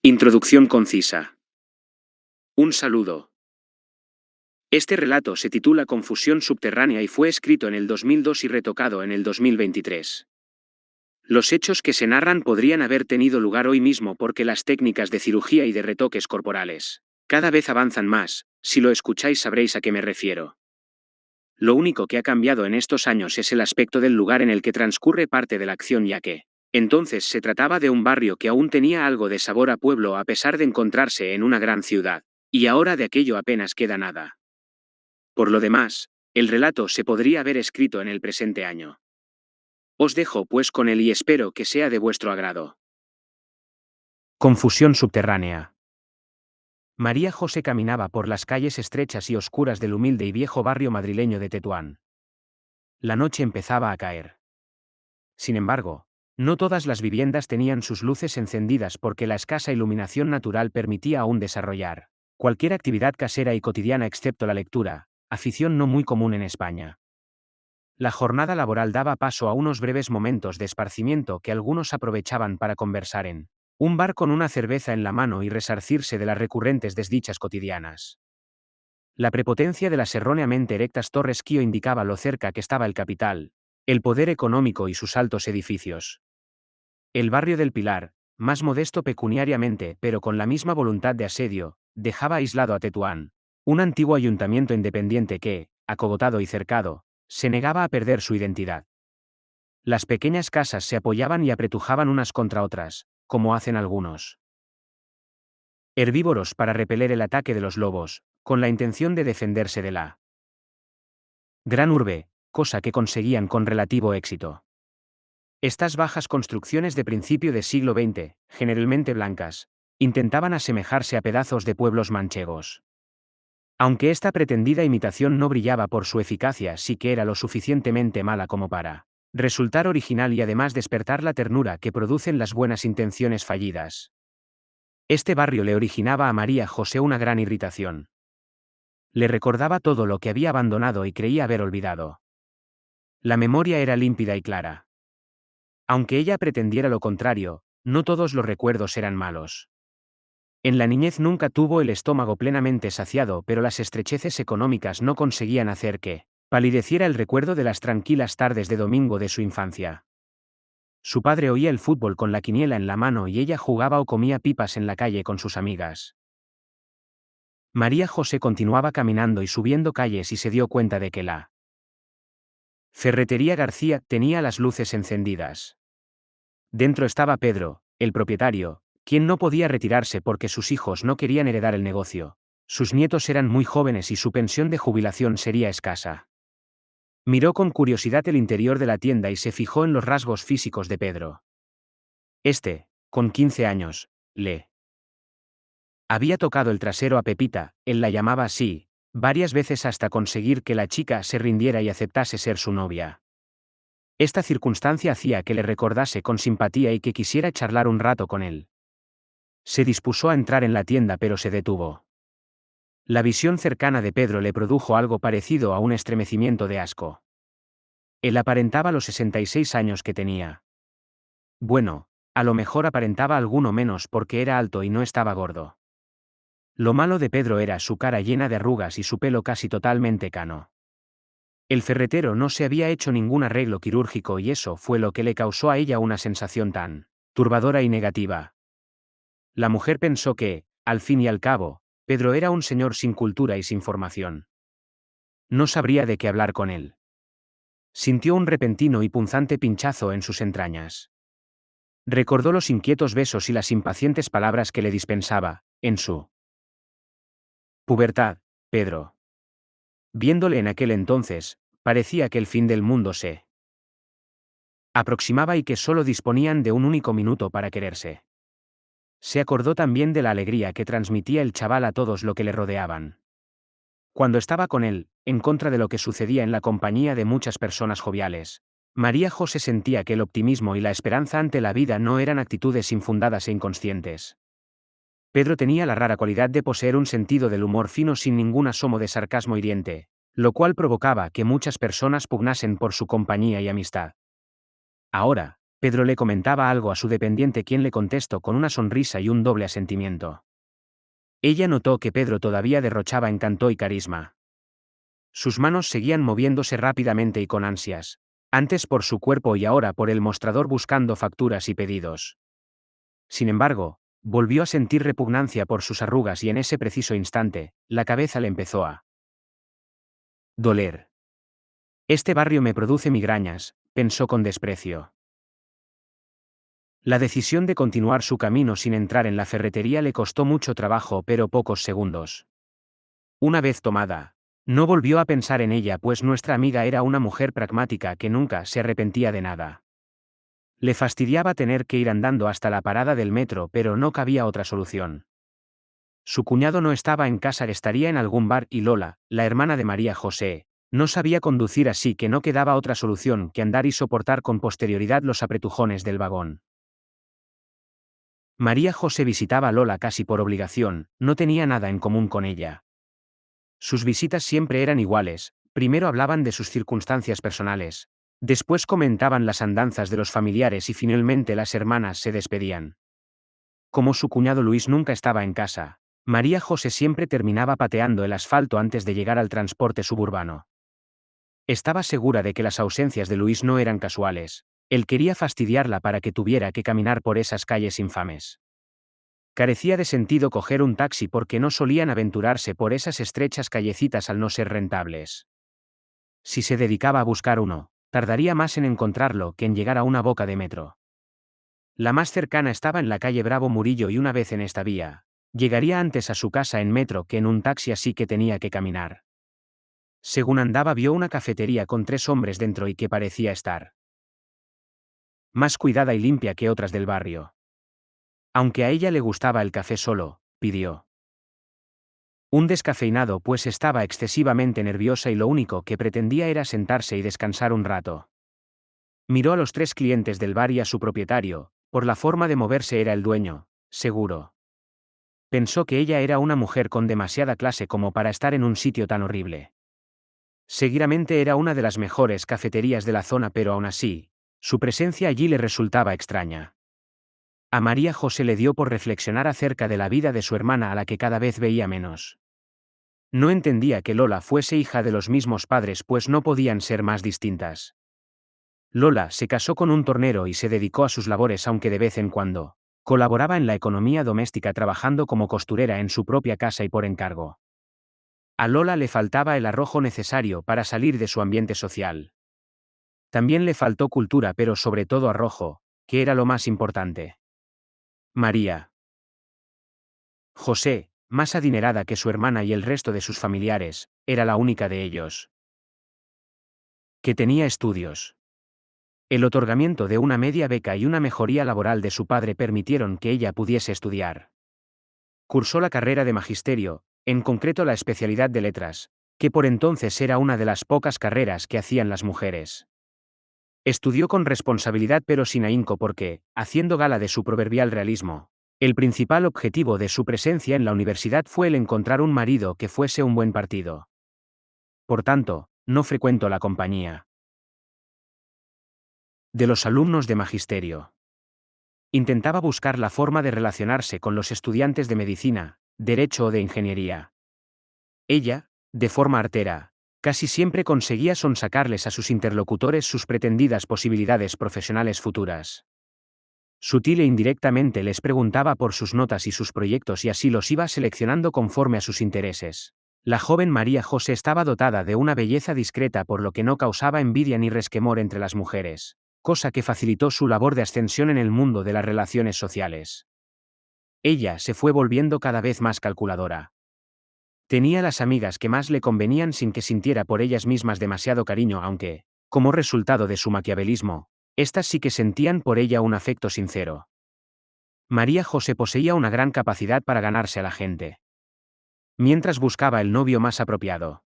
Introducción concisa. Un saludo. Este relato se titula Confusión subterránea y fue escrito en el 2002 y retocado en el 2023. Los hechos que se narran podrían haber tenido lugar hoy mismo porque las técnicas de cirugía y de retoques corporales cada vez avanzan más. Si lo escucháis sabréis a qué me refiero. Lo único que ha cambiado en estos años es el aspecto del lugar en el que transcurre parte de la acción, ya que entonces se trataba de un barrio que aún tenía algo de sabor a pueblo a pesar de encontrarse en una gran ciudad, y ahora de aquello apenas queda nada. Por lo demás, el relato se podría haber escrito en el presente año. Os dejo pues con él y espero que sea de vuestro agrado. Confusión subterránea. María José caminaba por las calles estrechas y oscuras del humilde y viejo barrio madrileño de Tetuán. La noche empezaba a caer. Sin embargo, no todas las viviendas tenían sus luces encendidas porque la escasa iluminación natural permitía aún desarrollar cualquier actividad casera y cotidiana excepto la lectura, afición no muy común en España. La jornada laboral daba paso a unos breves momentos de esparcimiento que algunos aprovechaban para conversar en un bar con una cerveza en la mano y resarcirse de las recurrentes desdichas cotidianas. La prepotencia de las erróneamente erectas torres Kio indicaba lo cerca que estaba el capital, el poder económico y sus altos edificios. El barrio del Pilar, más modesto pecuniariamente pero con la misma voluntad de asedio, dejaba aislado a Tetuán, un antiguo ayuntamiento independiente que, acogotado y cercado, se negaba a perder su identidad. Las pequeñas casas se apoyaban y apretujaban unas contra otras, como hacen algunos herbívoros para repeler el ataque de los lobos, con la intención de defenderse de la gran urbe, cosa que conseguían con relativo éxito. Estas bajas construcciones de principio de siglo XX, generalmente blancas, intentaban asemejarse a pedazos de pueblos manchegos. Aunque esta pretendida imitación no brillaba por su eficacia, sí que era lo suficientemente mala como para resultar original y además despertar la ternura que producen las buenas intenciones fallidas. Este barrio le originaba a María José una gran irritación. Le recordaba todo lo que había abandonado y creía haber olvidado. La memoria era límpida y clara. Aunque ella pretendiera lo contrario, no todos los recuerdos eran malos. En la niñez nunca tuvo el estómago plenamente saciado, pero las estrecheces económicas no conseguían hacer que palideciera el recuerdo de las tranquilas tardes de domingo de su infancia. Su padre oía el fútbol con la quiniela en la mano y ella jugaba o comía pipas en la calle con sus amigas. María José continuaba caminando y subiendo calles y se dio cuenta de que la Ferretería García tenía las luces encendidas. Dentro estaba Pedro, el propietario, quien no podía retirarse porque sus hijos no querían heredar el negocio. Sus nietos eran muy jóvenes y su pensión de jubilación sería escasa. Miró con curiosidad el interior de la tienda y se fijó en los rasgos físicos de Pedro. Este, con 15 años, le había tocado el trasero a Pepita, él la llamaba así, varias veces hasta conseguir que la chica se rindiera y aceptase ser su novia. Esta circunstancia hacía que le recordase con simpatía y que quisiera charlar un rato con él. Se dispuso a entrar en la tienda pero se detuvo. La visión cercana de Pedro le produjo algo parecido a un estremecimiento de asco. Él aparentaba los 66 años que tenía. Bueno, a lo mejor aparentaba alguno menos porque era alto y no estaba gordo. Lo malo de Pedro era su cara llena de arrugas y su pelo casi totalmente cano. El ferretero no se había hecho ningún arreglo quirúrgico y eso fue lo que le causó a ella una sensación tan turbadora y negativa. La mujer pensó que, al fin y al cabo, Pedro era un señor sin cultura y sin formación. No sabría de qué hablar con él. Sintió un repentino y punzante pinchazo en sus entrañas. Recordó los inquietos besos y las impacientes palabras que le dispensaba, en su pubertad, Pedro. Viéndole en aquel entonces, parecía que el fin del mundo se aproximaba y que solo disponían de un único minuto para quererse. Se acordó también de la alegría que transmitía el chaval a todos los que le rodeaban. Cuando estaba con él, en contra de lo que sucedía en la compañía de muchas personas joviales, María José sentía que el optimismo y la esperanza ante la vida no eran actitudes infundadas e inconscientes. Pedro tenía la rara cualidad de poseer un sentido del humor fino sin ningún asomo de sarcasmo hiriente, lo cual provocaba que muchas personas pugnasen por su compañía y amistad. Ahora, Pedro le comentaba algo a su dependiente, quien le contestó con una sonrisa y un doble asentimiento. Ella notó que Pedro todavía derrochaba encanto y carisma. Sus manos seguían moviéndose rápidamente y con ansias, antes por su cuerpo y ahora por el mostrador buscando facturas y pedidos. Sin embargo, volvió a sentir repugnancia por sus arrugas y en ese preciso instante, la cabeza le empezó a doler. Este barrio me produce migrañas, pensó con desprecio. La decisión de continuar su camino sin entrar en la ferretería le costó mucho trabajo, pero pocos segundos. Una vez tomada, no volvió a pensar en ella, pues nuestra amiga era una mujer pragmática que nunca se arrepentía de nada. Le fastidiaba tener que ir andando hasta la parada del metro, pero no cabía otra solución. Su cuñado no estaba en casa, estaría en algún bar y Lola, la hermana de María José, no sabía conducir, así que no quedaba otra solución que andar y soportar con posterioridad los apretujones del vagón. María José visitaba a Lola casi por obligación, no tenía nada en común con ella. Sus visitas siempre eran iguales, primero hablaban de sus circunstancias personales, después comentaban las andanzas de los familiares y finalmente las hermanas se despedían. Como su cuñado Luis nunca estaba en casa, María José siempre terminaba pateando el asfalto antes de llegar al transporte suburbano. Estaba segura de que las ausencias de Luis no eran casuales, él quería fastidiarla para que tuviera que caminar por esas calles infames. Carecía de sentido coger un taxi porque no solían aventurarse por esas estrechas callecitas al no ser rentables. Si se dedicaba a buscar uno, tardaría más en encontrarlo que en llegar a una boca de metro. La más cercana estaba en la calle Bravo Murillo y una vez en esta vía, llegaría antes a su casa en metro que en un taxi, así que tenía que caminar. Según andaba vio una cafetería con 3 hombres dentro y que parecía estar más cuidada y limpia que otras del barrio. Aunque a ella le gustaba el café solo, pidió un descafeinado, pues estaba excesivamente nerviosa y lo único que pretendía era sentarse y descansar un rato. Miró a los 3 clientes del bar y a su propietario, por la forma de moverse era el dueño, seguro. Pensó que ella era una mujer con demasiada clase como para estar en un sitio tan horrible. Seguramente era una de las mejores cafeterías de la zona, pero aún así, su presencia allí le resultaba extraña. A María José le dio por reflexionar acerca de la vida de su hermana, a la que cada vez veía menos. No entendía que Lola fuese hija de los mismos padres, pues no podían ser más distintas. Lola se casó con un tornero y se dedicó a sus labores, aunque de vez en cuando colaboraba en la economía doméstica trabajando como costurera en su propia casa y por encargo. A Lola le faltaba el arrojo necesario para salir de su ambiente social. También le faltó cultura, pero sobre todo arrojo, que era lo más importante. María José, más adinerada que su hermana y el resto de sus familiares, era la única de ellos que tenía estudios. El otorgamiento de una media beca y una mejoría laboral de su padre permitieron que ella pudiese estudiar. Cursó la carrera de magisterio, en concreto la especialidad de letras, que por entonces era una de las pocas carreras que hacían las mujeres. Estudió con responsabilidad pero sin ahínco porque, haciendo gala de su proverbial realismo, el principal objetivo de su presencia en la universidad fue el encontrar un marido que fuese un buen partido. Por tanto, no frecuentó la compañía de los alumnos de magisterio. Intentaba buscar la forma de relacionarse con los estudiantes de medicina, derecho o de ingeniería. Ella, de forma artera, casi siempre conseguía sonsacarles a sus interlocutores sus pretendidas posibilidades profesionales futuras. Sutil e indirectamente les preguntaba por sus notas y sus proyectos y así los iba seleccionando conforme a sus intereses. La joven María José estaba dotada de una belleza discreta, por lo que no causaba envidia ni resquemor entre las mujeres, cosa que facilitó su labor de ascensión en el mundo de las relaciones sociales. Ella se fue volviendo cada vez más calculadora. Tenía las amigas que más le convenían sin que sintiera por ellas mismas demasiado cariño, aunque, como resultado de su maquiavelismo, éstas sí que sentían por ella un afecto sincero. María José poseía una gran capacidad para ganarse a la gente. Mientras buscaba el novio más apropiado,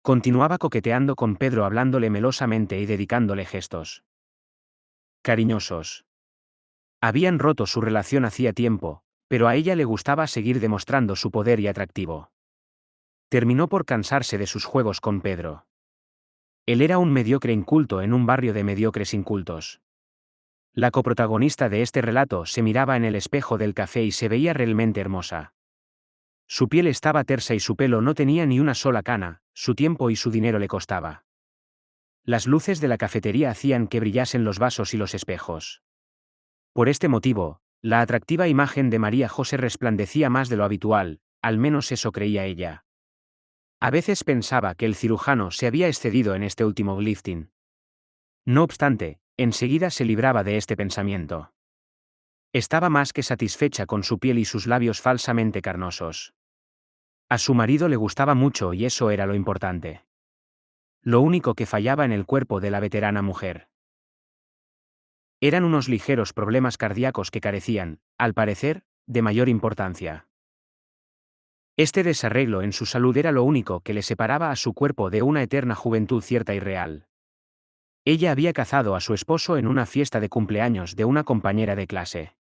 continuaba coqueteando con Pedro, hablándole melosamente y dedicándole gestos cariñosos. Habían roto su relación hacía tiempo, pero a ella le gustaba seguir demostrando su poder y atractivo. Terminó por cansarse de sus juegos con Pedro. Él era un mediocre inculto en un barrio de mediocres incultos. La coprotagonista de este relato se miraba en el espejo del café y se veía realmente hermosa. Su piel estaba tersa y su pelo no tenía ni una sola cana, su tiempo y su dinero le costaba. Las luces de la cafetería hacían que brillasen los vasos y los espejos. Por este motivo, la atractiva imagen de María José resplandecía más de lo habitual, al menos eso creía ella. A veces pensaba que el cirujano se había excedido en este último lifting. No obstante, enseguida se libraba de este pensamiento. Estaba más que satisfecha con su piel y sus labios falsamente carnosos. A su marido le gustaba mucho y eso era lo importante. Lo único que fallaba en el cuerpo de la veterana mujer eran unos ligeros problemas cardíacos que carecían, al parecer, de mayor importancia. Este desarreglo en su salud era lo único que le separaba a su cuerpo de una eterna juventud cierta y real. Ella había cazado a su esposo en una fiesta de cumpleaños de una compañera de clase.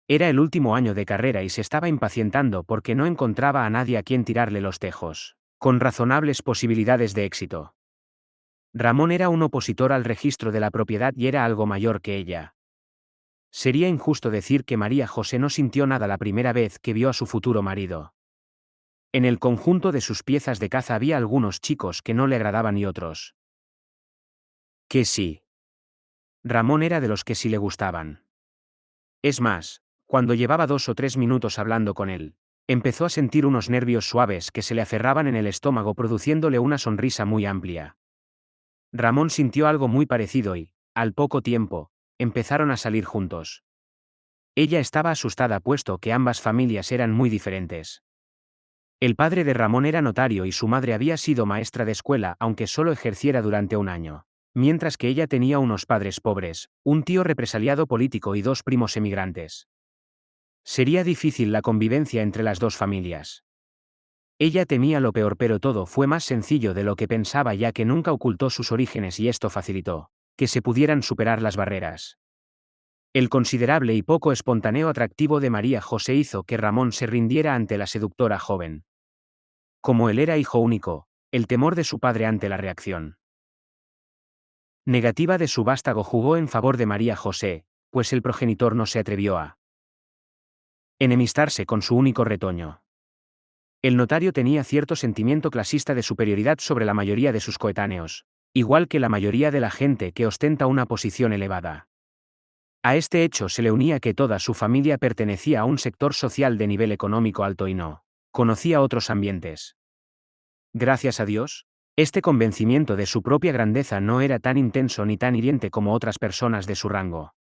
Era el último año de carrera y se estaba impacientando porque no encontraba a nadie a quien tirarle los tejos, con razonables posibilidades de éxito. Ramón era un opositor al registro de la propiedad y era algo mayor que ella. Sería injusto decir que María José no sintió nada la primera vez que vio a su futuro marido. En el conjunto de sus piezas de caza había algunos chicos que no le agradaban y otros que sí. Ramón era de los que sí le gustaban. Es más, cuando llevaba 2 o 3 minutos hablando con él, empezó a sentir unos nervios suaves que se le aferraban en el estómago produciéndole una sonrisa muy amplia. Ramón sintió algo muy parecido y, al poco tiempo, empezaron a salir juntos. Ella estaba asustada puesto que ambas familias eran muy diferentes. El padre de Ramón era notario y su madre había sido maestra de escuela aunque solo ejerciera durante un año. Mientras que ella tenía unos padres pobres, un tío represaliado político y dos primos emigrantes. Sería difícil la convivencia entre las dos familias. Ella temía lo peor, pero todo fue más sencillo de lo que pensaba ya que nunca ocultó sus orígenes y esto facilitó que se pudieran superar las barreras. El considerable y poco espontáneo atractivo de María José hizo que Ramón se rindiera ante la seductora joven. Como él era hijo único, el temor de su padre ante la reacción negativa de su vástago jugó en favor de María José, pues el progenitor no se atrevió a enemistarse con su único retoño. El notario tenía cierto sentimiento clasista de superioridad sobre la mayoría de sus coetáneos, igual que la mayoría de la gente que ostenta una posición elevada. A este hecho se le unía que toda su familia pertenecía a un sector social de nivel económico alto y no conocía otros ambientes. Gracias a Dios, este convencimiento de su propia grandeza no era tan intenso ni tan hiriente como otras personas de su rango.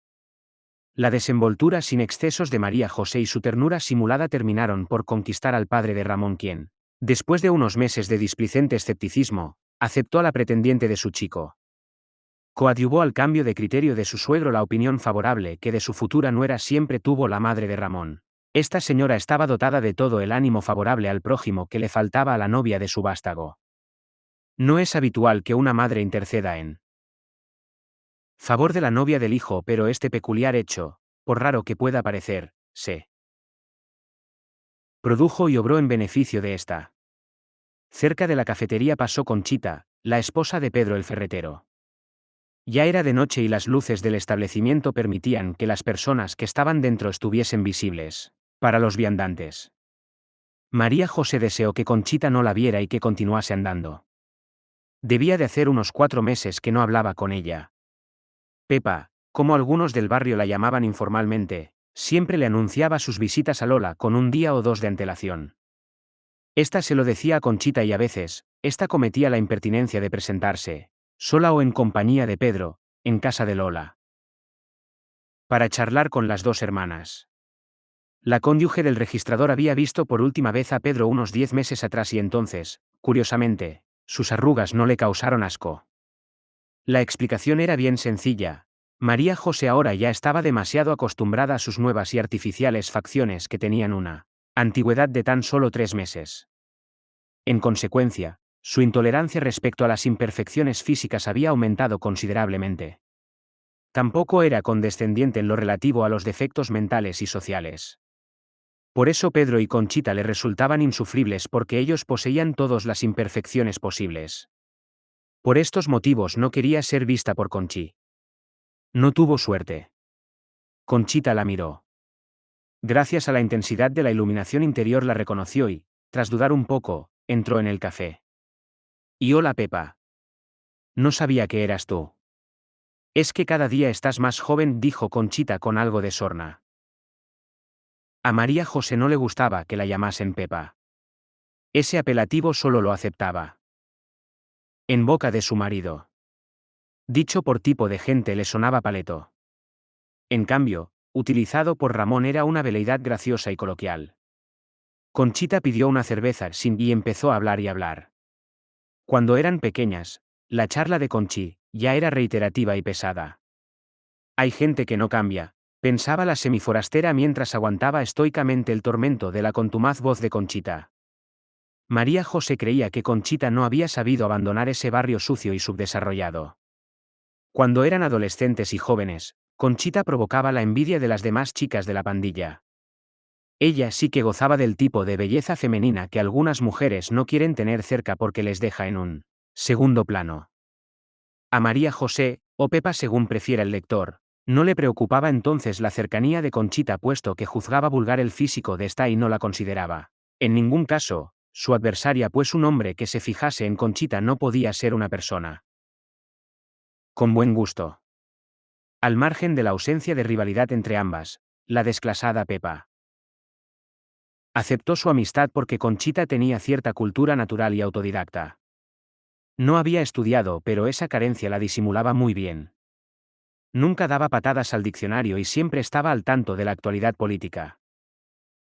La desenvoltura sin excesos de María José y su ternura simulada terminaron por conquistar al padre de Ramón, quien, después de unos meses de displicente escepticismo, aceptó a la pretendiente de su chico. Coadyuvó al cambio de criterio de su suegro la opinión favorable que de su futura nuera siempre tuvo la madre de Ramón. Esta señora estaba dotada de todo el ánimo favorable al prójimo que le faltaba a la novia de su vástago. No es habitual que una madre interceda en favor de la novia del hijo, pero este peculiar hecho, por raro que pueda parecer, se produjo y obró en beneficio de esta. Cerca de la cafetería pasó Conchita, la esposa de Pedro el ferretero. Ya era de noche y las luces del establecimiento permitían que las personas que estaban dentro estuviesen visibles para los viandantes. María José deseó que Conchita no la viera y que continuase andando. Debía de hacer unos 4 meses que no hablaba con ella. Pepa, como algunos del barrio la llamaban informalmente, siempre le anunciaba sus visitas a Lola con un día o dos de antelación. Esta se lo decía a Conchita y a veces, esta cometía la impertinencia de presentarse, sola o en compañía de Pedro, en casa de Lola, para charlar con las dos hermanas. La cónyuge del registrador había visto por última vez a Pedro unos 10 meses atrás y entonces, curiosamente, sus arrugas no le causaron asco. La explicación era bien sencilla. María José ahora ya estaba demasiado acostumbrada a sus nuevas y artificiales facciones que tenían una antigüedad de tan solo 3 meses. En consecuencia, su intolerancia respecto a las imperfecciones físicas había aumentado considerablemente. Tampoco era condescendiente en lo relativo a los defectos mentales y sociales. Por eso Pedro y Conchita le resultaban insufribles porque ellos poseían todas las imperfecciones posibles. Por estos motivos no quería ser vista por Conchi. No tuvo suerte. Conchita la miró. Gracias a la intensidad de la iluminación interior la reconoció y, tras dudar un poco, entró en el café. Y hola Pepa. No sabía que eras tú. Es que cada día estás más joven, dijo Conchita con algo de sorna. A María José no le gustaba que la llamasen Pepa. Ese apelativo solo lo aceptaba en boca de su marido. Dicho por tipo de gente le sonaba paleto. En cambio, utilizado por Ramón era una veleidad graciosa y coloquial. Conchita pidió una cerveza y empezó a hablar y hablar. Cuando eran pequeñas, la charla de Conchi ya era reiterativa y pesada. Hay gente que no cambia, pensaba la semiforastera mientras aguantaba estoicamente el tormento de la contumaz voz de Conchita. María José creía que Conchita no había sabido abandonar ese barrio sucio y subdesarrollado. Cuando eran adolescentes y jóvenes, Conchita provocaba la envidia de las demás chicas de la pandilla. Ella sí que gozaba del tipo de belleza femenina que algunas mujeres no quieren tener cerca porque les deja en un segundo plano. A María José, o Pepa según prefiera el lector, no le preocupaba entonces la cercanía de Conchita puesto que juzgaba vulgar el físico de esta y no la consideraba, en ningún caso, su adversaria, pues un hombre que se fijase en Conchita no podía ser una persona con buen gusto. Al margen de la ausencia de rivalidad entre ambas, la desclasada Pepa aceptó su amistad porque Conchita tenía cierta cultura natural y autodidacta. No había estudiado, pero esa carencia la disimulaba muy bien. Nunca daba patadas al diccionario y siempre estaba al tanto de la actualidad política.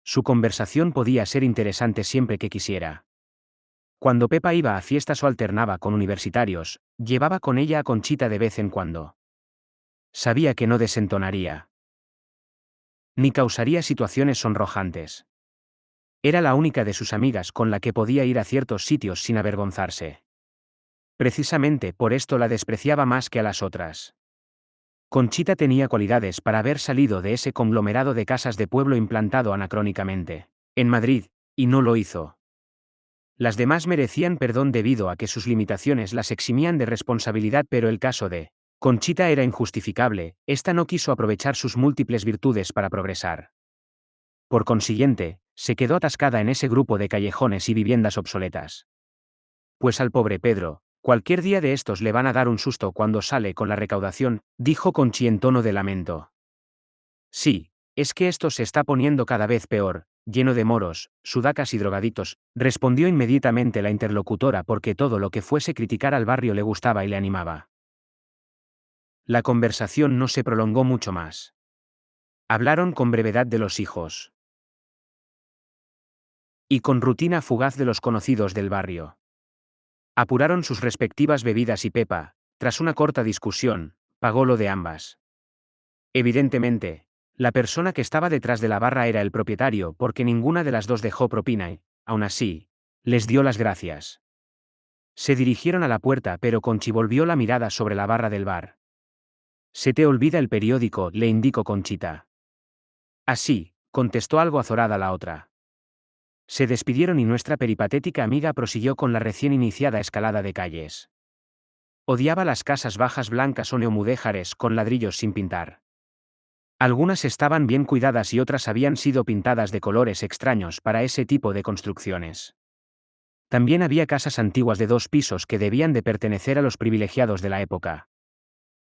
Su conversación podía ser interesante siempre que quisiera. Cuando Pepa iba a fiestas o alternaba con universitarios, llevaba con ella a Conchita de vez en cuando. Sabía que no desentonaría, ni causaría situaciones sonrojantes. Era la única de sus amigas con la que podía ir a ciertos sitios sin avergonzarse. Precisamente por esto la despreciaba más que a las otras. Conchita tenía cualidades para haber salido de ese conglomerado de casas de pueblo implantado anacrónicamente en Madrid, y no lo hizo. Las demás merecían perdón debido a que sus limitaciones las eximían de responsabilidad, pero el caso de Conchita era injustificable, esta no quiso aprovechar sus múltiples virtudes para progresar. Por consiguiente, se quedó atascada en ese grupo de callejones y viviendas obsoletas. Pues al pobre Pedro, cualquier día de estos le van a dar un susto cuando sale con la recaudación, dijo Conchi en tono de lamento. Sí, es que esto se está poniendo cada vez peor, lleno de moros, sudacas y drogaditos, respondió inmediatamente la interlocutora porque todo lo que fuese criticar al barrio le gustaba y le animaba. La conversación no se prolongó mucho más. Hablaron con brevedad de los hijos y con rutina fugaz de los conocidos del barrio. Apuraron sus respectivas bebidas y Pepa, tras una corta discusión, pagó lo de ambas. Evidentemente, la persona que estaba detrás de la barra era el propietario porque ninguna de las dos dejó propina y, aún así, les dio las gracias. Se dirigieron a la puerta pero Conchi volvió la mirada sobre la barra del bar. Se te olvida el periódico, le indicó Conchita. Así, contestó algo azorada la otra. Se despidieron y nuestra peripatética amiga prosiguió con la recién iniciada escalada de calles. Odiaba las casas bajas blancas o neomudéjares con ladrillos sin pintar. Algunas estaban bien cuidadas y otras habían sido pintadas de colores extraños para ese tipo de construcciones. También había casas antiguas de 2 pisos que debían de pertenecer a los privilegiados de la época.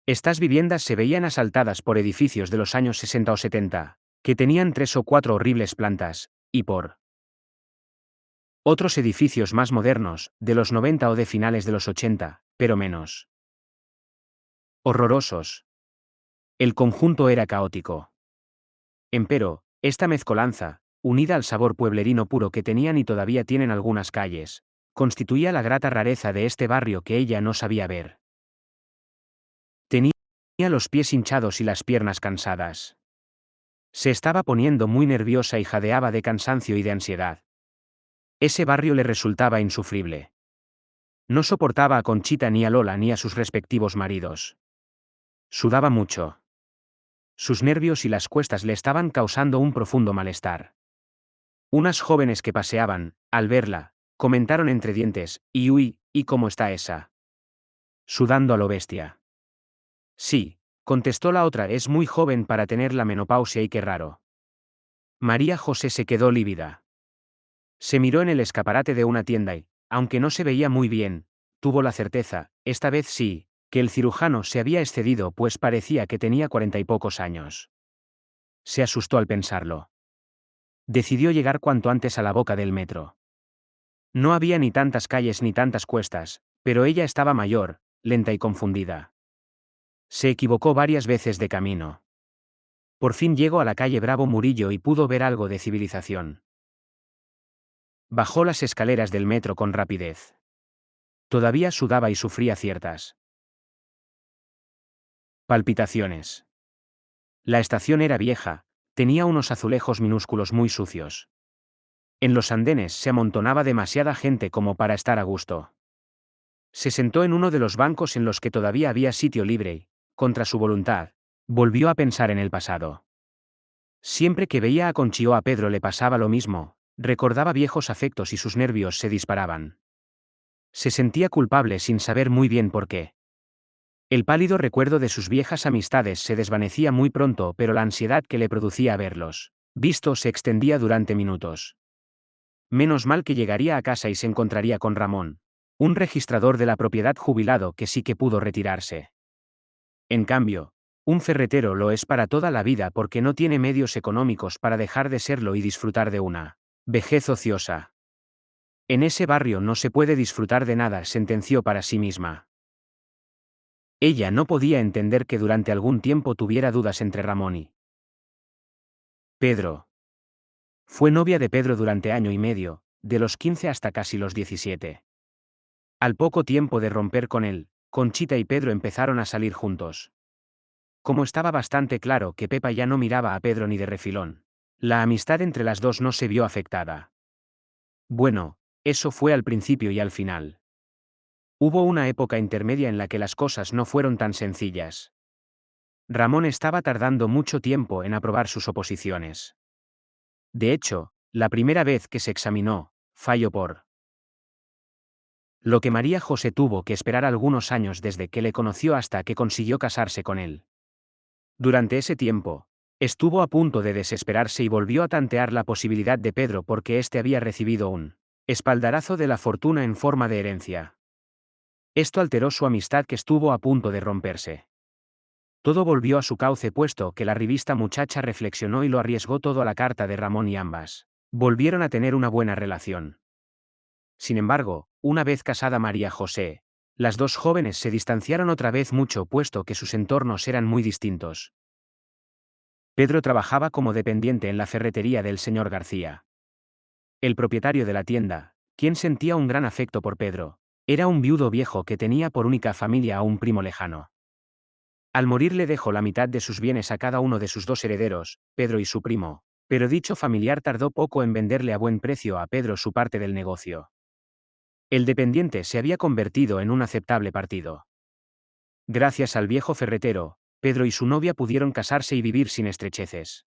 Estas viviendas se veían asaltadas por edificios de los años 60 o 70, que tenían 3 o 4 horribles plantas, y por otros edificios más modernos, de los 90 o de finales de los 80, pero menos horrorosos. El conjunto era caótico. Empero, esta mezcolanza, unida al sabor pueblerino puro que tenían y todavía tienen algunas calles, constituía la grata rareza de este barrio que ella no sabía ver. Tenía los pies hinchados y las piernas cansadas. Se estaba poniendo muy nerviosa y jadeaba de cansancio y de ansiedad. Ese barrio le resultaba insufrible. No soportaba a Conchita ni a Lola ni a sus respectivos maridos. Sudaba mucho. Sus nervios y las cuestas le estaban causando un profundo malestar. Unas jóvenes que paseaban, al verla, comentaron entre dientes, ¿y cómo está esa? Sudando a lo bestia. Sí, Contestó la otra, es muy joven para tener la menopausia y qué raro. María José se quedó lívida. Se miró en el escaparate de una tienda y, aunque no se veía muy bien, tuvo la certeza, esta vez sí, que el cirujano se había excedido pues parecía que tenía 40 y pocos años. Se asustó al pensarlo. Decidió llegar cuanto antes a la boca del metro. No había ni tantas calles ni tantas cuestas, pero ella estaba mayor, lenta y confundida. Se equivocó varias veces de camino. Por fin llegó a la calle Bravo Murillo y pudo ver algo de civilización. Bajó las escaleras del metro con rapidez. Todavía sudaba y sufría ciertas palpitaciones. La estación era vieja, tenía unos azulejos minúsculos muy sucios. En los andenes se amontonaba demasiada gente como para estar a gusto. Se sentó en uno de los bancos en los que todavía había sitio libre y, contra su voluntad, volvió a pensar en el pasado. Siempre que veía a Conchi o a Pedro le pasaba lo mismo, recordaba viejos afectos y sus nervios se disparaban. Se sentía culpable sin saber muy bien por qué. El pálido recuerdo de sus viejas amistades se desvanecía muy pronto, pero la ansiedad que le producía verlos visto se extendía durante minutos. Menos mal que llegaría a casa y se encontraría con Ramón, un registrador de la propiedad jubilado que sí que pudo retirarse. En cambio, un ferretero lo es para toda la vida porque no tiene medios económicos para dejar de serlo y disfrutar de una vejez ociosa. En ese barrio no se puede disfrutar de nada, sentenció para sí misma. Ella no podía entender que durante algún tiempo tuviera dudas entre Ramón y Pedro. Fue novia de Pedro durante año y medio, de los 15 hasta casi los 17. Al poco tiempo de romper con él, Conchita y Pedro empezaron a salir juntos. Como estaba bastante claro que Pepa ya no miraba a Pedro ni de refilón, la amistad entre las dos no se vio afectada. Bueno, eso fue al principio y al final. Hubo una época intermedia en la que las cosas no fueron tan sencillas. Ramón estaba tardando mucho tiempo en aprobar sus oposiciones. De hecho, la primera vez que se examinó, falló por lo que María José tuvo que esperar algunos años desde que le conoció hasta que consiguió casarse con él. Durante ese tiempo, estuvo a punto de desesperarse y volvió a tantear la posibilidad de Pedro porque éste había recibido un espaldarazo de la fortuna en forma de herencia. Esto alteró su amistad que estuvo a punto de romperse. Todo volvió a su cauce puesto que la revista Muchacha reflexionó y lo arriesgó todo a la carta de Ramón y ambas volvieron a tener una buena relación. Sin embargo, una vez casada María José, las dos jóvenes se distanciaron otra vez mucho puesto que sus entornos eran muy distintos. Pedro trabajaba como dependiente en la ferretería del señor García. El propietario de la tienda, quien sentía un gran afecto por Pedro, era un viudo viejo que tenía por única familia a un primo lejano. Al morir le dejó la mitad de sus bienes a cada uno de sus dos herederos, Pedro y su primo, pero dicho familiar tardó poco en venderle a buen precio a Pedro su parte del negocio. El dependiente se había convertido en un aceptable partido. Gracias al viejo ferretero, Pedro y su novia pudieron casarse y vivir sin estrecheces.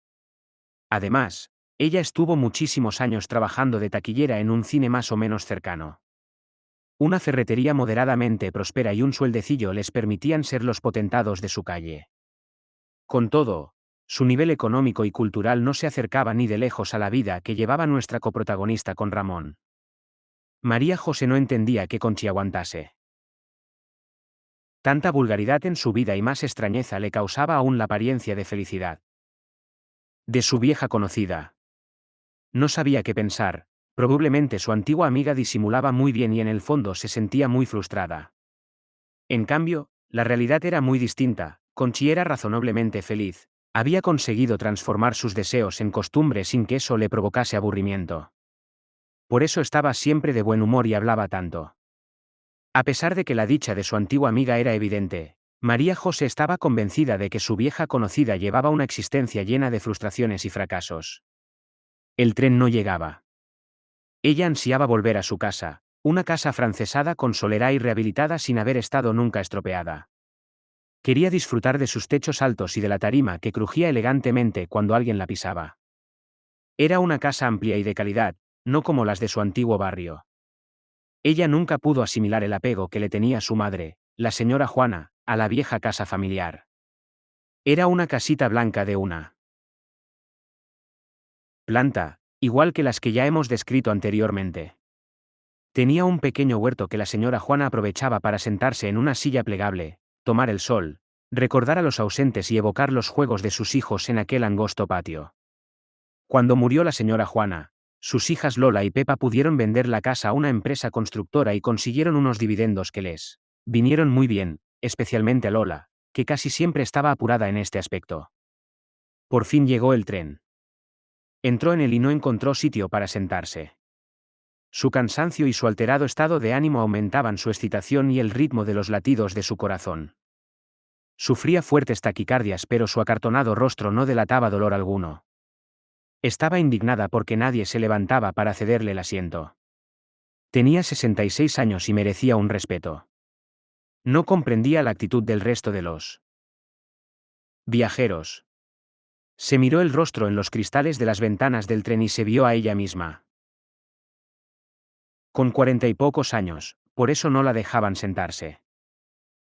Además, ella estuvo muchísimos años trabajando de taquillera en un cine más o menos cercano. Una ferretería moderadamente próspera y un sueldecillo les permitían ser los potentados de su calle. Con todo, su nivel económico y cultural no se acercaba ni de lejos a la vida que llevaba nuestra coprotagonista con Ramón. María José no entendía que Conchi aguantase. Tanta vulgaridad en su vida y más extrañeza le causaba aún la apariencia de felicidad de su vieja conocida. No sabía qué pensar, probablemente su antigua amiga disimulaba muy bien y en el fondo se sentía muy frustrada. En cambio, la realidad era muy distinta, Conchi era razonablemente feliz, había conseguido transformar sus deseos en costumbre sin que eso le provocase aburrimiento. Por eso estaba siempre de buen humor y hablaba tanto. A pesar de que la dicha de su antigua amiga era evidente, María José estaba convencida de que su vieja conocida llevaba una existencia llena de frustraciones y fracasos. El tren no llegaba. Ella ansiaba volver a su casa, una casa afrancesada con solera y rehabilitada sin haber estado nunca estropeada. Quería disfrutar de sus techos altos y de la tarima que crujía elegantemente cuando alguien la pisaba. Era una casa amplia y de calidad, no como las de su antiguo barrio. Ella nunca pudo asimilar el apego que le tenía su madre, la señora Juana, a la vieja casa familiar. Era una casita blanca de una planta, igual que las que ya hemos descrito anteriormente. Tenía un pequeño huerto que la señora Juana aprovechaba para sentarse en una silla plegable, tomar el sol, recordar a los ausentes y evocar los juegos de sus hijos en aquel angosto patio. Cuando murió la señora Juana, sus hijas Lola y Pepa pudieron vender la casa a una empresa constructora y consiguieron unos dividendos que les vinieron muy bien, especialmente a Lola, que casi siempre estaba apurada en este aspecto. Por fin llegó el tren. Entró en él y no encontró sitio para sentarse. Su cansancio y su alterado estado de ánimo aumentaban su excitación y el ritmo de los latidos de su corazón. Sufría fuertes taquicardias, pero su acartonado rostro no delataba dolor alguno. Estaba indignada porque nadie se levantaba para cederle el asiento. Tenía 66 años y merecía un respeto. No comprendía la actitud del resto de los viajeros. Se miró el rostro en los cristales de las ventanas del tren y se vio a ella misma. Con 40 y pocos años, por eso no la dejaban sentarse.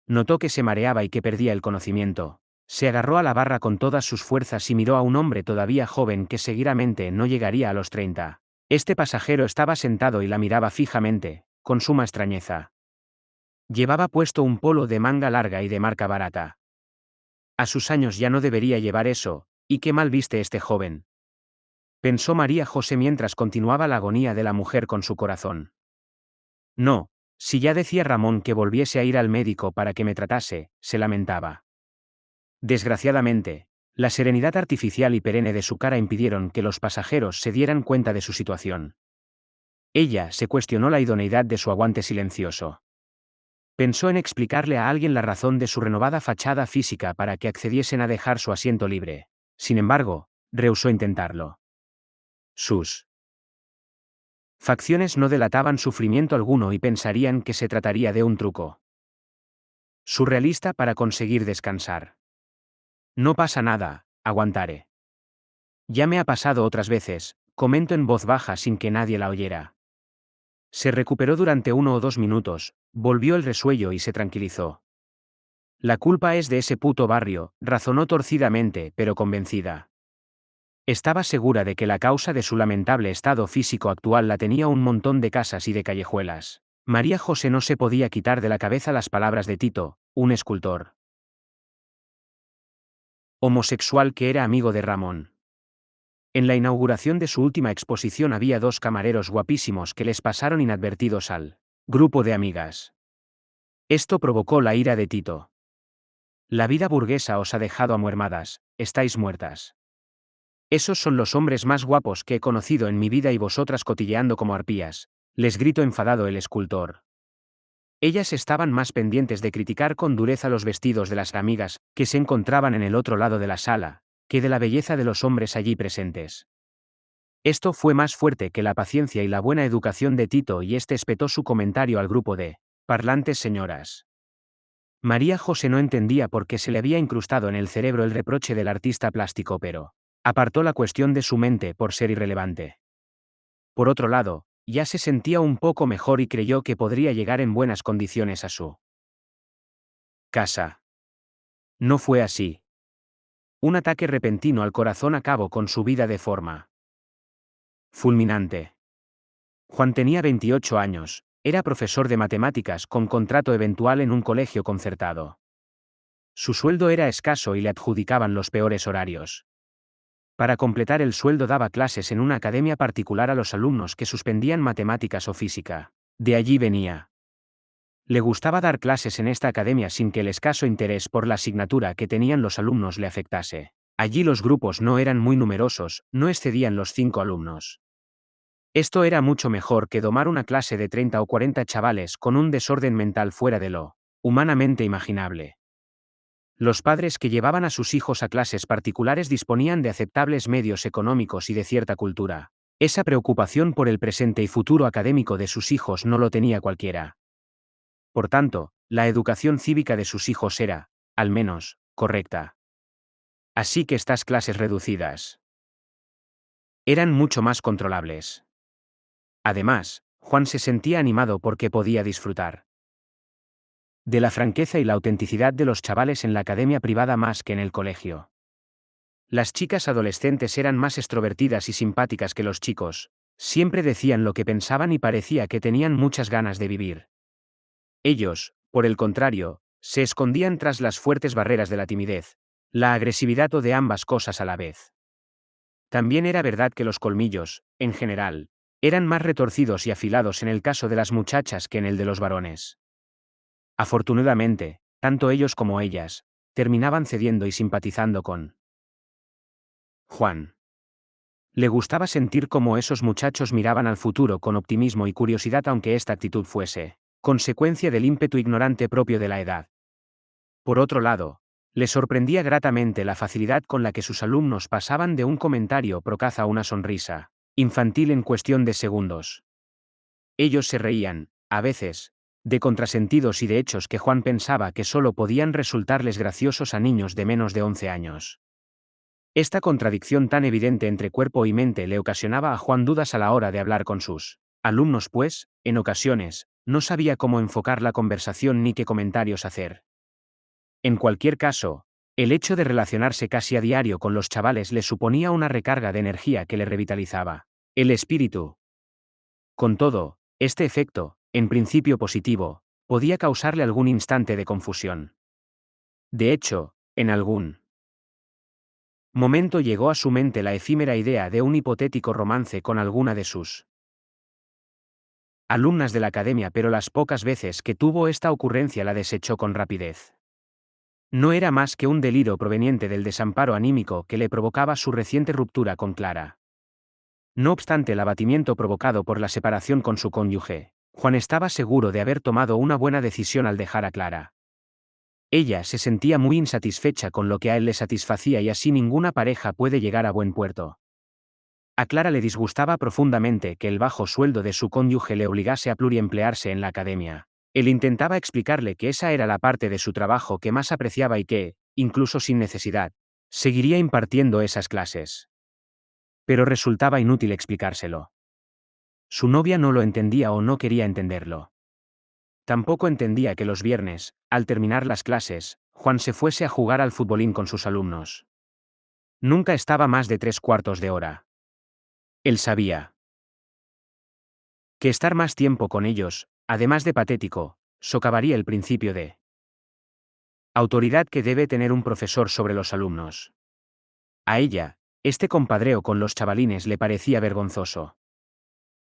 Notó que se mareaba y que perdía el conocimiento. Se agarró a la barra con todas sus fuerzas y miró a un hombre todavía joven que seguramente no llegaría a los 30. Este pasajero estaba sentado y la miraba fijamente, con suma extrañeza. Llevaba puesto un polo de manga larga y de marca barata. A sus años ya no debería llevar eso, y qué mal viste este joven. Pensó María José mientras continuaba la agonía de la mujer con su corazón. No, si ya decía Ramón que volviese a ir al médico para que me tratase, se lamentaba. Desgraciadamente, la serenidad artificial y perenne de su cara impidieron que los pasajeros se dieran cuenta de su situación. Ella se cuestionó la idoneidad de su aguante silencioso. Pensó en explicarle a alguien la razón de su renovada fachada física para que accediesen a dejar su asiento libre. Sin embargo, rehusó intentarlo. Sus facciones no delataban sufrimiento alguno y pensarían que se trataría de un truco surrealista para conseguir descansar. No pasa nada, aguantaré. Ya me ha pasado otras veces, comentó en voz baja sin que nadie la oyera. Se recuperó durante 1 o 2 minutos, volvió el resuello y se tranquilizó. La culpa es de ese puto barrio, razonó torcidamente, pero convencida. Estaba segura de que la causa de su lamentable estado físico actual la tenía un montón de casas y de callejuelas. María José no se podía quitar de la cabeza las palabras de Tito, un escultor homosexual que era amigo de Ramón. En la inauguración de su última exposición había 2 camareros guapísimos que les pasaron inadvertidos al grupo de amigas. Esto provocó la ira de Tito. La vida burguesa os ha dejado amuermadas, estáis muertas. Esos son los hombres más guapos que he conocido en mi vida y vosotras cotilleando como arpías, les gritó enfadado el escultor. Ellas estaban más pendientes de criticar con dureza los vestidos de las amigas, que se encontraban en el otro lado de la sala, que de la belleza de los hombres allí presentes. Esto fue más fuerte que la paciencia y la buena educación de Tito y este espetó su comentario al grupo de parlantes señoras. María José no entendía por qué se le había incrustado en el cerebro el reproche del artista plástico, pero apartó la cuestión de su mente por ser irrelevante. Por otro lado, ya se sentía un poco mejor y creyó que podría llegar en buenas condiciones a su casa. No fue así. Un ataque repentino al corazón acabó con su vida de forma fulminante. Juan tenía 28 años, era profesor de matemáticas con contrato eventual en un colegio concertado. Su sueldo era escaso y le adjudicaban los peores horarios. Para completar el sueldo daba clases en una academia particular a los alumnos que suspendían matemáticas o física. De allí venía. Le gustaba dar clases en esta academia sin que el escaso interés por la asignatura que tenían los alumnos le afectase. Allí los grupos no eran muy numerosos, no excedían los 5 alumnos. Esto era mucho mejor que domar una clase de 30 o 40 chavales con un desorden mental fuera de lo humanamente imaginable. Los padres que llevaban a sus hijos a clases particulares disponían de aceptables medios económicos y de cierta cultura. Esa preocupación por el presente y futuro académico de sus hijos no lo tenía cualquiera. Por tanto, la educación cívica de sus hijos era, al menos, correcta. Así que estas clases reducidas eran mucho más controlables. Además, Juan se sentía animado porque podía disfrutar de la franqueza y la autenticidad de los chavales en la academia privada más que en el colegio. Las chicas adolescentes eran más extrovertidas y simpáticas que los chicos, siempre decían lo que pensaban y parecía que tenían muchas ganas de vivir. Ellos, por el contrario, se escondían tras las fuertes barreras de la timidez, la agresividad o de ambas cosas a la vez. También era verdad que los colmillos, en general, eran más retorcidos y afilados en el caso de las muchachas que en el de los varones. Afortunadamente, tanto ellos como ellas, terminaban cediendo y simpatizando con Juan. Le gustaba sentir cómo esos muchachos miraban al futuro con optimismo y curiosidad, aunque esta actitud fuese consecuencia del ímpetu ignorante propio de la edad. Por otro lado, le sorprendía gratamente la facilidad con la que sus alumnos pasaban de un comentario procaz a una sonrisa infantil en cuestión de segundos. Ellos se reían, a veces, de contrasentidos y de hechos que Juan pensaba que solo podían resultarles graciosos a niños de menos de 11 años. Esta contradicción tan evidente entre cuerpo y mente le ocasionaba a Juan dudas a la hora de hablar con sus alumnos, pues, en ocasiones, no sabía cómo enfocar la conversación ni qué comentarios hacer. En cualquier caso, el hecho de relacionarse casi a diario con los chavales le suponía una recarga de energía que le revitalizaba el espíritu. Con todo, este efecto, en principio positivo, podía causarle algún instante de confusión. De hecho, en algún momento llegó a su mente la efímera idea de un hipotético romance con alguna de sus alumnas de la academia, pero las pocas veces que tuvo esta ocurrencia la desechó con rapidez. No era más que un delirio proveniente del desamparo anímico que le provocaba su reciente ruptura con Clara. No obstante el abatimiento provocado por la separación con su cónyuge, Juan estaba seguro de haber tomado una buena decisión al dejar a Clara. Ella se sentía muy insatisfecha con lo que a él le satisfacía y así ninguna pareja puede llegar a buen puerto. A Clara le disgustaba profundamente que el bajo sueldo de su cónyuge le obligase a pluriemplearse en la academia. Él intentaba explicarle que esa era la parte de su trabajo que más apreciaba y que, incluso sin necesidad, seguiría impartiendo esas clases. Pero resultaba inútil explicárselo. Su novia no lo entendía o no quería entenderlo. Tampoco entendía que los viernes, al terminar las clases, Juan se fuese a jugar al futbolín con sus alumnos. Nunca estaba más de 3/4 de hora. Él sabía que estar más tiempo con ellos, además de patético, socavaría el principio de autoridad que debe tener un profesor sobre los alumnos. A ella, este compadreo con los chavalines le parecía vergonzoso.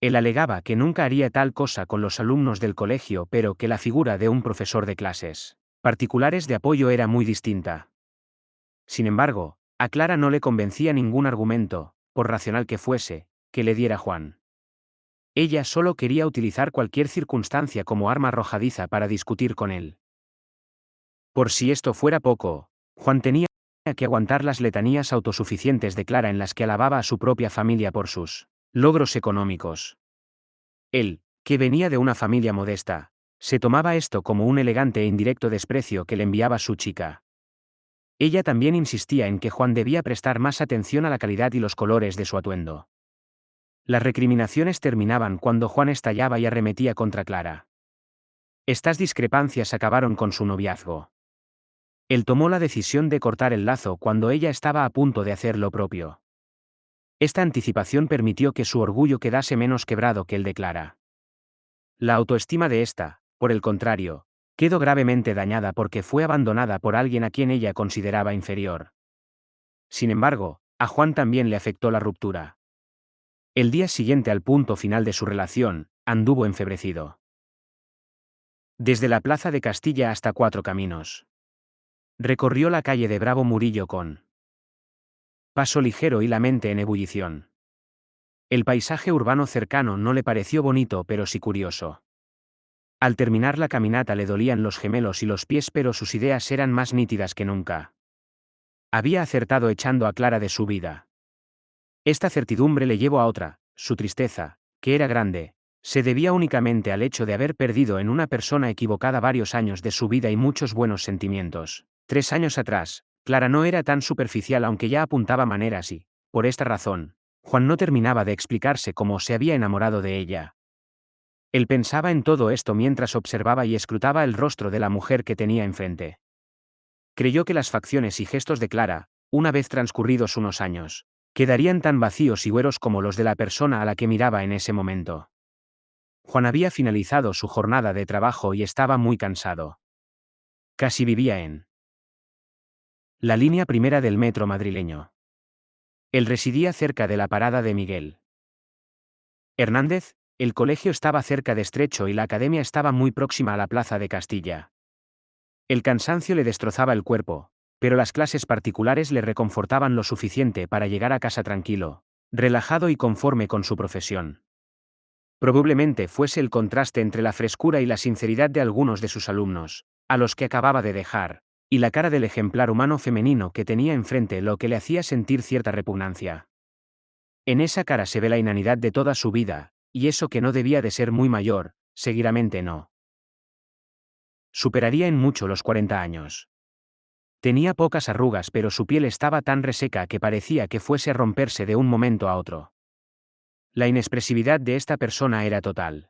Él alegaba que nunca haría tal cosa con los alumnos del colegio, pero que la figura de un profesor de clases particulares de apoyo era muy distinta. Sin embargo, a Clara no le convencía ningún argumento, por racional que fuese, que le diera Juan. Ella solo quería utilizar cualquier circunstancia como arma arrojadiza para discutir con él. Por si esto fuera poco, Juan tenía que aguantar las letanías autosuficientes de Clara en las que alababa a su propia familia por sus logros económicos. Él, que venía de una familia modesta, se tomaba esto como un elegante e indirecto desprecio que le enviaba su chica. Ella también insistía en que Juan debía prestar más atención a la calidad y los colores de su atuendo. Las recriminaciones terminaban cuando Juan estallaba y arremetía contra Clara. Estas discrepancias acabaron con su noviazgo. Él tomó la decisión de cortar el lazo cuando ella estaba a punto de hacer lo propio. Esta anticipación permitió que su orgullo quedase menos quebrado que el de Clara. La autoestima de esta, por el contrario, quedó gravemente dañada porque fue abandonada por alguien a quien ella consideraba inferior. Sin embargo, a Juan también le afectó la ruptura. El día siguiente al punto final de su relación, anduvo enfebrecido. Desde la plaza de Castilla hasta Cuatro Caminos. Recorrió la calle de Bravo Murillo con paso ligero y la mente en ebullición. El paisaje urbano cercano no le pareció bonito pero sí curioso. Al terminar la caminata le dolían los gemelos y los pies, pero sus ideas eran más nítidas que nunca. Había acertado echando a Clara de su vida. Esta certidumbre le llevó a otra, su tristeza, que era grande, se debía únicamente al hecho de haber perdido en una persona equivocada varios años de su vida y muchos buenos sentimientos. 3 años atrás, Clara no era tan superficial, aunque ya apuntaba maneras y, por esta razón, Juan no terminaba de explicarse cómo se había enamorado de ella. Él pensaba en todo esto mientras observaba y escrutaba el rostro de la mujer que tenía enfrente. Creyó que las facciones y gestos de Clara, una vez transcurridos unos años, quedarían tan vacíos y hueros como los de la persona a la que miraba en ese momento. Juan había finalizado su jornada de trabajo y estaba muy cansado. Casi vivía en la línea primera del metro madrileño. Él residía cerca de la parada de Miguel Hernández, el colegio estaba cerca de Estrecho y la academia estaba muy próxima a la plaza de Castilla. El cansancio le destrozaba el cuerpo, pero las clases particulares le reconfortaban lo suficiente para llegar a casa tranquilo, relajado y conforme con su profesión. Probablemente fuese el contraste entre la frescura y la sinceridad de algunos de sus alumnos, a los que acababa de dejar, y la cara del ejemplar humano femenino que tenía enfrente lo que le hacía sentir cierta repugnancia. En esa cara se ve la inanidad de toda su vida, y eso que no debía de ser muy mayor, seguramente no. Superaría en mucho los 40 años. Tenía pocas arrugas pero su piel estaba tan reseca que parecía que fuese a romperse de un momento a otro. La inexpresividad de esta persona era total.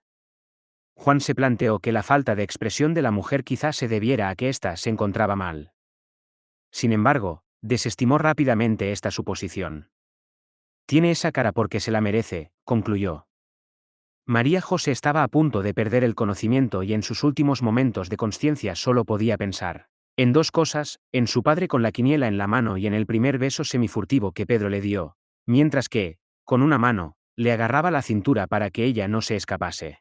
Juan se planteó que la falta de expresión de la mujer quizás se debiera a que ésta se encontraba mal. Sin embargo, desestimó rápidamente esta suposición. Tiene esa cara porque se la merece, concluyó. María José estaba a punto de perder el conocimiento y en sus últimos momentos de consciencia solo podía pensar en dos cosas, en su padre con la quiniela en la mano y en el primer beso semifurtivo que Pedro le dio, mientras que, con una mano, le agarraba la cintura para que ella no se escapase.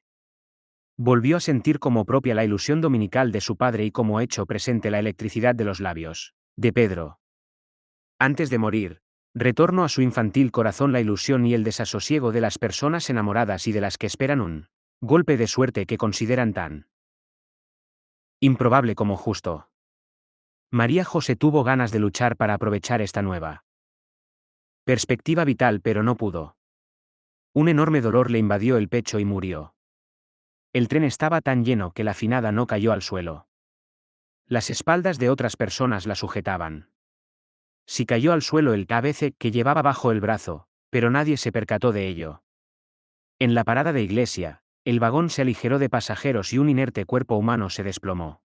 Volvió a sentir como propia la ilusión dominical de su padre y como hecho presente la electricidad de los labios de Pedro. Antes de morir, retornó a su infantil corazón la ilusión y el desasosiego de las personas enamoradas y de las que esperan un golpe de suerte que consideran tan improbable como justo. María José tuvo ganas de luchar para aprovechar esta nueva perspectiva vital pero no pudo. Un enorme dolor le invadió el pecho y murió. El tren estaba tan lleno que la finada no cayó al suelo. Las espaldas de otras personas la sujetaban. Si cayó al suelo el cabece que llevaba bajo el brazo, pero nadie se percató de ello. En la parada de iglesia, el vagón se aligeró de pasajeros y un inerte cuerpo humano se desplomó.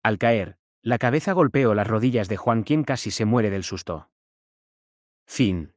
Al caer, la cabeza golpeó las rodillas de Juan, quien casi se muere del susto. Fin.